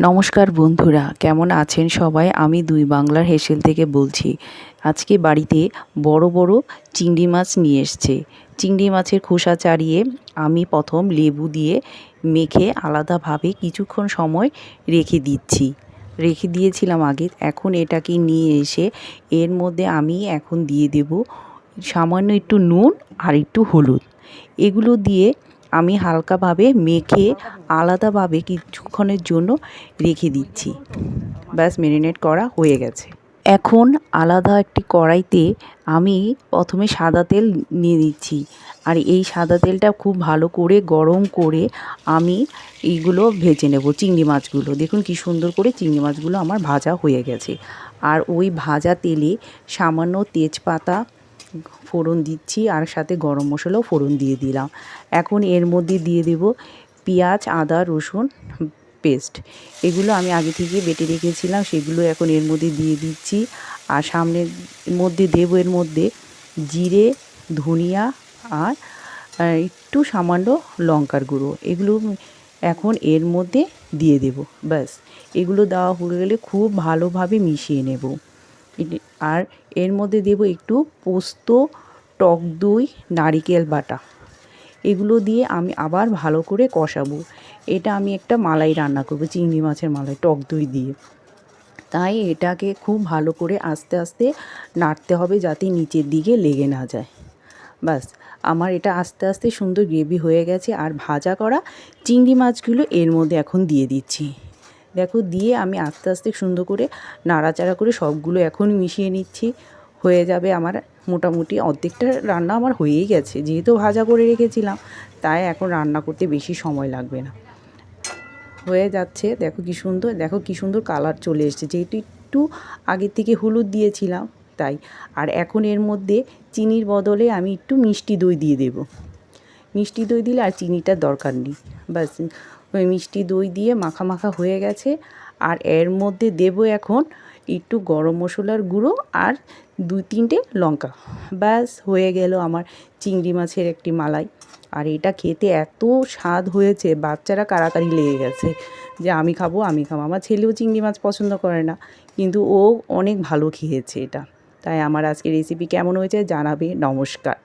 নমস্কার বন্ধুরা, কেমন আছেন সবাই? আমি দুই বাংলার হেসেল থেকে বলছি। আজকে বাড়িতে বড় বড় চিংড়ি মাছ নিয়ে এসছে। চিংড়ি মাছের খোসা ছাড়িয়ে আমি প্রথম লেবু দিয়ে মেখে আলাদাভাবে কিছুক্ষণ সময় রেখে দিয়েছিলাম আগে। এখন এটাকে নিয়ে এসে এর মধ্যে আমি এখন দিয়ে দেব সামান্য একটু নুন আর একটু হলুদ। এগুলো দিয়ে আমি হালকাভাবে মেখে আলাদাভাবে কিছুক্ষণের জন্য রেখে দিচ্ছি। ব্যাস, ম্যারিনেট করা হয়ে গেছে। এখন আলাদা একটি কড়াইতে আমি প্রথমে সাদা তেল নিয়ে দিচ্ছি, আর এই সাদা তেলটা খুব ভালো করে গরম করে আমি এইগুলো ভেজে নেব। চিংড়ি মাছগুলো দেখুন কি সুন্দর করে চিংড়ি মাছগুলো আমার ভাজা হয়ে গেছে। আর ওই ভাজা তেলে সামান্য তেজপাতা ফোড়ন দিচ্ছি, আর সাথে গরম মশলাও ফোড়ন দিয়ে দিলাম। এখন এর মধ্যে দিয়ে দেব পেঁয়াজ, আদা, রসুন পেস্ট। এগুলো আমি আগে থেকে বেটে রেখেছিলাম, সেগুলো এখন এর মধ্যে দিয়ে দিচ্ছি। আর সামনের মধ্যে দেব এর মধ্যে জিরে, ধনিয়া আর একটু সামান্য লঙ্কার গুঁড়ো। এগুলো এখন এর মধ্যে দিয়ে দেব। ব্যাস, এগুলো দেওয়া হয়ে গেলে খুব ভালোভাবে মিশিয়ে নেব। আর এর মধ্যে দেব একটু পোস্ত, টক দই, নারিকেল বাটা। এগুলো দিয়ে আমি আবার ভালো করে কষাবো। এটা আমি একটা মালাই রান্না করবো, চিংড়ি মাছের মালাই টক দই দিয়ে। তাই এটাকে খুব ভালো করে আস্তে আস্তে নাড়তে হবে যাতে নিচের দিকে লেগে না যায়। ব্যাস, আমার এটা আস্তে আস্তে সুন্দর গ্রেভি হয়ে গেছে। আর ভাজা করা চিংড়ি মাছগুলো এর মধ্যে এখন দিয়ে দিচ্ছি। দেখো, দিয়ে আমি আস্তে আস্তে সুন্দর করে নাড়াচাড়া করে সবগুলো এখন মিশিয়ে নিচ্ছি। হয়ে যাবে আমার মোটামুটি অর্ধেকটা রান্না আমার হয়েই গেছে। যেহেতু ভাজা করে রেখেছিলাম, তাই এখন রান্না করতে বেশি সময় লাগবে না। হয়ে যাচ্ছে। দেখো কি সুন্দর কালার চলে এসেছে, যেহেতু একটু আগের থেকে হলুদ দিয়েছিলাম তাই। আর এখন এর মধ্যে চিনির বদলে আমি একটু মিষ্টি দই দিয়ে দেব। মিষ্টি দই দিলে আর চিনিটার দরকার নেই। ব্যাস, ওই মিষ্টি দই দিয়ে মাখা মাখা হয়ে গেছে। আর এর মধ্যে দেব এখন একটু গরম মশলার গুঁড়ো আর 2-3টে লঙ্কা। ব্যাস, হয়ে গেল আমার চিংড়ি মাছের একটি মালাই। আর এটা খেতে এত স্বাদ হয়েছে, বাচ্চারা কাড়াকাড়ি লেগে গেছে যে আমি খাবো। আমার ছেলেও চিংড়ি মাছ পছন্দ করে না, কিন্তু ও অনেক ভালো খেয়েছে এটা। তাই আমার আজকের রেসিপি কেমন হয়েছে জানাবে। নমস্কার।